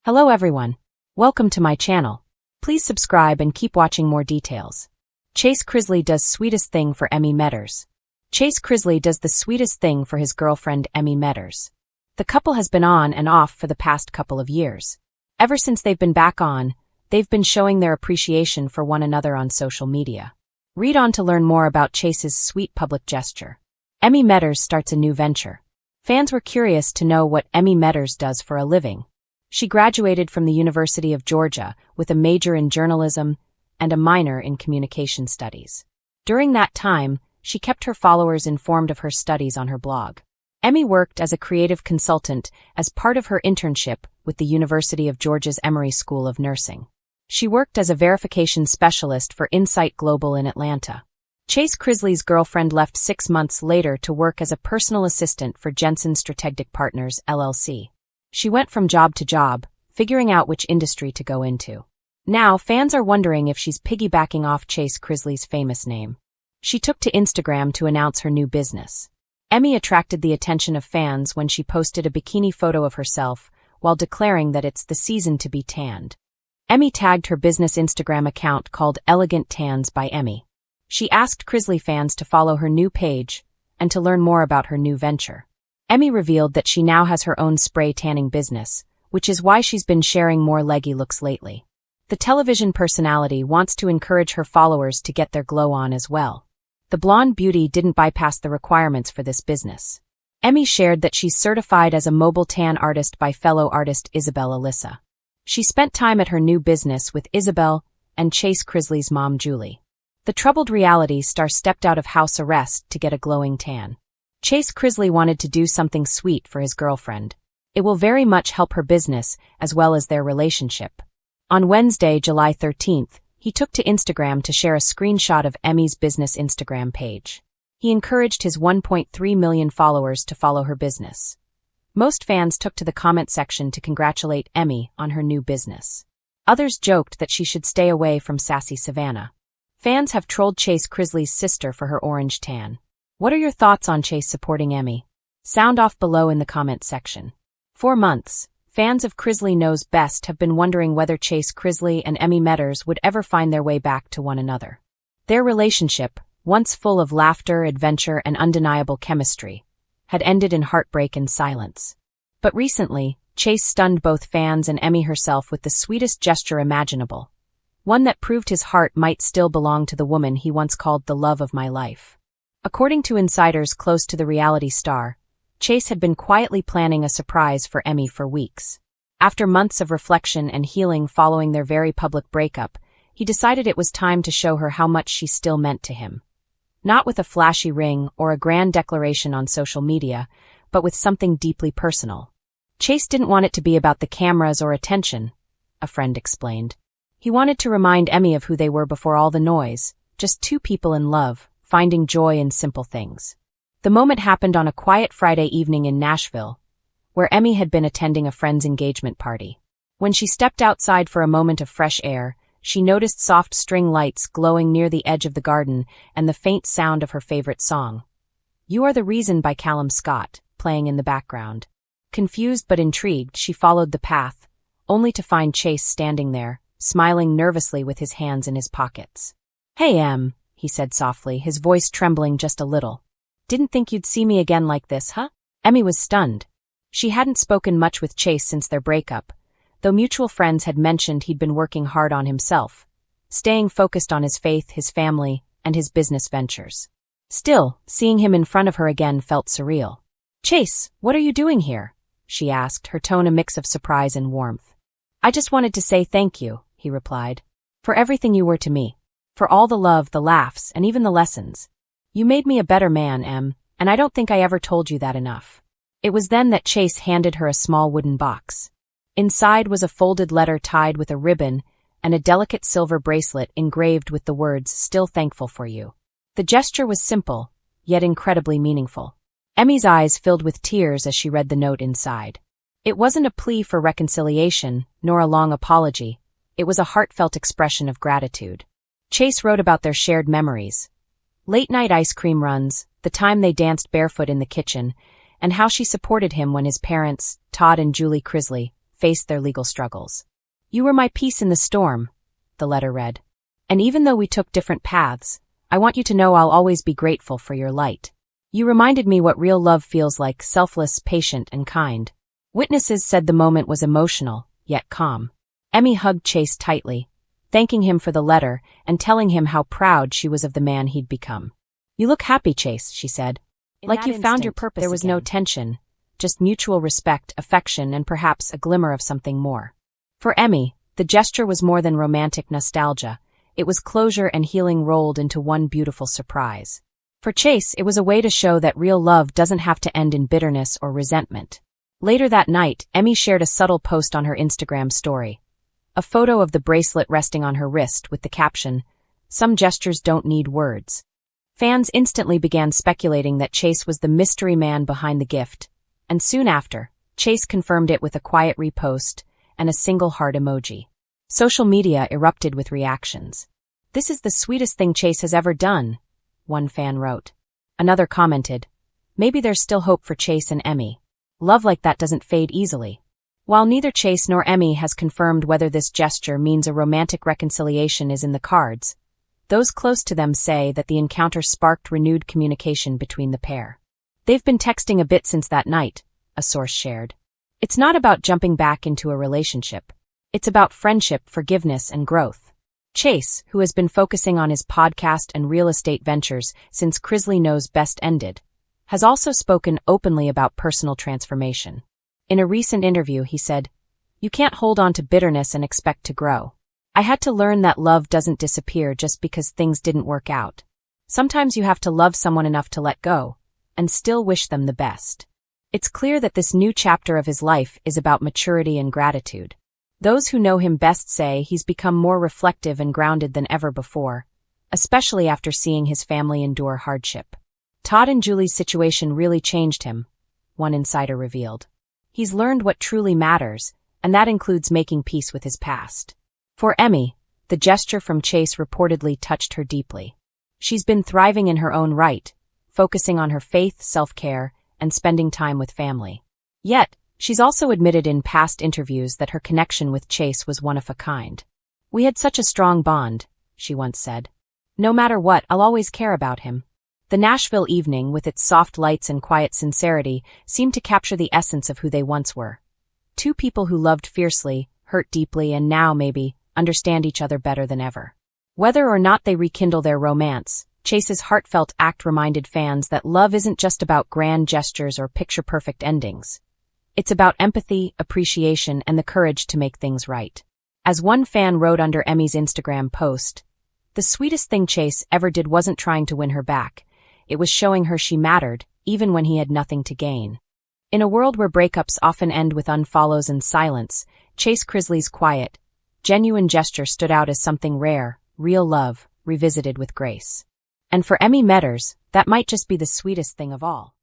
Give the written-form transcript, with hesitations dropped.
Hello everyone. Welcome to my channel. Please subscribe and keep watching more details. Chase Chrisley does sweetest thing for Emmy Metters. Chase Chrisley does the sweetest thing for his girlfriend Emmy Metters. The couple has been on and off for the past couple of years. Ever since they've been back on, they've been showing their appreciation for one another on social media. Read on to learn more about Chase's sweet public gesture. Emmy Metters starts a new venture. Fans were curious to know what Emmy Metters does for a living. She graduated from the University of Georgia with a major in journalism and a minor in communication studies. During that time, she kept her followers informed of her studies on her blog. Emmy worked as a creative consultant as part of her internship with the University of Georgia's Emory School of Nursing. She worked as a verification specialist for Insight Global in Atlanta. Chase Chrisley's girlfriend left 6 months later to work as a personal assistant for Jensen Strategic Partners, LLC. She went from job to job, figuring out which industry to go into. Now, fans are wondering if she's piggybacking off Chase Chrisley's famous name. She took to Instagram to announce her new business. Emmy attracted the attention of fans when she posted a bikini photo of herself while declaring that it's the season to be tanned. Emmy tagged her business Instagram account called Elegant Tans by Emmy. She asked Chrisley fans to follow her new page and to learn more about her new venture. Emmy revealed that she now has her own spray tanning business, which is why she's been sharing more leggy looks lately. The television personality wants to encourage her followers to get their glow on as well. The blonde beauty didn't bypass the requirements for this business. Emmy shared that she's certified as a mobile tan artist by fellow artist Isabel Alyssa. She spent time at her new business with Isabel and Chase Chrisley's mom Julie. The troubled reality star stepped out of house arrest to get a glowing tan. Chase Chrisley wanted to do something sweet for his girlfriend. It will very much help her business as well as their relationship. On Wednesday, July 13th, he took to Instagram to share a screenshot of Emmy's business Instagram page. He encouraged his 1.3 million followers to follow her business. Most fans took to the comment section to congratulate Emmy on her new business. Others joked that she should stay away from sassy Savannah. Fans have trolled Chase Chrisley's sister for her orange tan. What are your thoughts on Chase supporting Emmy? Sound off below in the comment section. For months, fans of Chrisley Knows Best have been wondering whether Chase Chrisley and Emmy Metters would ever find their way back to one another. Their relationship, once full of laughter, adventure, and undeniable chemistry, had ended in heartbreak and silence. But recently, Chase stunned both fans and Emmy herself with the sweetest gesture imaginable. One that proved his heart might still belong to the woman he once called the love of my life. According to insiders close to the reality star, Chase had been quietly planning a surprise for Emmy for weeks. After months of reflection and healing following their very public breakup, he decided it was time to show her how much she still meant to him. Not with a flashy ring or a grand declaration on social media, but with something deeply personal. Chase didn't want it to be about the cameras or attention, a friend explained. He wanted to remind Emmy of who they were before all the noise, just two people in love, finding joy in simple things. The moment happened on a quiet Friday evening in Nashville, where Emmy had been attending a friend's engagement party. When she stepped outside for a moment of fresh air, she noticed soft string lights glowing near the edge of the garden and the faint sound of her favorite song, You Are the Reason by Callum Scott, playing in the background. Confused but intrigued, she followed the path, only to find Chase standing there, smiling nervously with his hands in his pockets. "Hey, Em," he said softly, his voice trembling just a little. "Didn't think you'd see me again like this, huh?" Emmy was stunned. She hadn't spoken much with Chase since their breakup, though mutual friends had mentioned he'd been working hard on himself, staying focused on his faith, his family, and his business ventures. Still, seeing him in front of her again felt surreal. "Chase, what are you doing here?" she asked, her tone a mix of surprise and warmth. "I just wanted to say thank you," he replied, "for everything you were to me, for all the love, the laughs, and even the lessons. You made me a better man, Em, and I don't think I ever told you that enough." It was then that Chase handed her a small wooden box. Inside was a folded letter tied with a ribbon and a delicate silver bracelet engraved with the words, "Still thankful for you." The gesture was simple, yet incredibly meaningful. Emmy's eyes filled with tears as she read the note inside. It wasn't a plea for reconciliation, nor a long apology. It was a heartfelt expression of gratitude. Chase wrote about their shared memories. Late-night ice cream runs, the time they danced barefoot in the kitchen, and how she supported him when his parents, Todd and Julie Chrisley, faced their legal struggles. "You were my peace in the storm," the letter read. "And even though we took different paths, I want you to know I'll always be grateful for your light. You reminded me what real love feels like, selfless, patient, and kind." Witnesses said the moment was emotional, yet calm. Emmy hugged Chase tightly, thanking him for the letter and telling him how proud she was of the man he'd become. "You look happy, Chase," she said. "Like you found your purpose." There was no tension, just mutual respect, affection, and perhaps a glimmer of something more. For Emmy, the gesture was more than romantic nostalgia. It was closure and healing rolled into one beautiful surprise. For Chase, it was a way to show that real love doesn't have to end in bitterness or resentment. Later that night, Emmy shared a subtle post on her Instagram story. A photo of the bracelet resting on her wrist with the caption, "Some gestures don't need words." Fans instantly began speculating that Chase was the mystery man behind the gift, and soon after, Chase confirmed it with a quiet repost and a single heart emoji. Social media erupted with reactions. "This is the sweetest thing Chase has ever done," one fan wrote. Another commented, "Maybe there's still hope for Chase and Emmy. Love like that doesn't fade easily." While neither Chase nor Emmy has confirmed whether this gesture means a romantic reconciliation is in the cards, those close to them say that the encounter sparked renewed communication between the pair. "They've been texting a bit since that night," a source shared. "It's not about jumping back into a relationship. It's about friendship, forgiveness, and growth." Chase, who has been focusing on his podcast and real estate ventures since Chrisley Knows Best ended, has also spoken openly about personal transformation. In a recent interview, he said, "You can't hold on to bitterness and expect to grow. I had to learn that love doesn't disappear just because things didn't work out. Sometimes you have to love someone enough to let go, and still wish them the best." It's clear that this new chapter of his life is about maturity and gratitude. Those who know him best say he's become more reflective and grounded than ever before, especially after seeing his family endure hardship. Todd and Julie's situation really changed him, one insider revealed. He's learned what truly matters, and that includes making peace with his past. For Emmy, the gesture from Chase reportedly touched her deeply. She's been thriving in her own right, focusing on her faith, self-care, and spending time with family. Yet, she's also admitted in past interviews that her connection with Chase was one of a kind. "We had such a strong bond," she once said. "No matter what, I'll always care about him." The Nashville evening, with its soft lights and quiet sincerity, seemed to capture the essence of who they once were. Two people who loved fiercely, hurt deeply, and now, maybe, understand each other better than ever. Whether or not they rekindle their romance, Chase's heartfelt act reminded fans that love isn't just about grand gestures or picture-perfect endings. It's about empathy, appreciation, and the courage to make things right. As one fan wrote under Emmy's Instagram post, "The sweetest thing Chase ever did wasn't trying to win her back. It was showing her she mattered, even when he had nothing to gain." In a world where breakups often end with unfollows and silence, Chase Chrisley's quiet, genuine gesture stood out as something rare, real love, revisited with grace. And for Emmy Medders, that might just be the sweetest thing of all.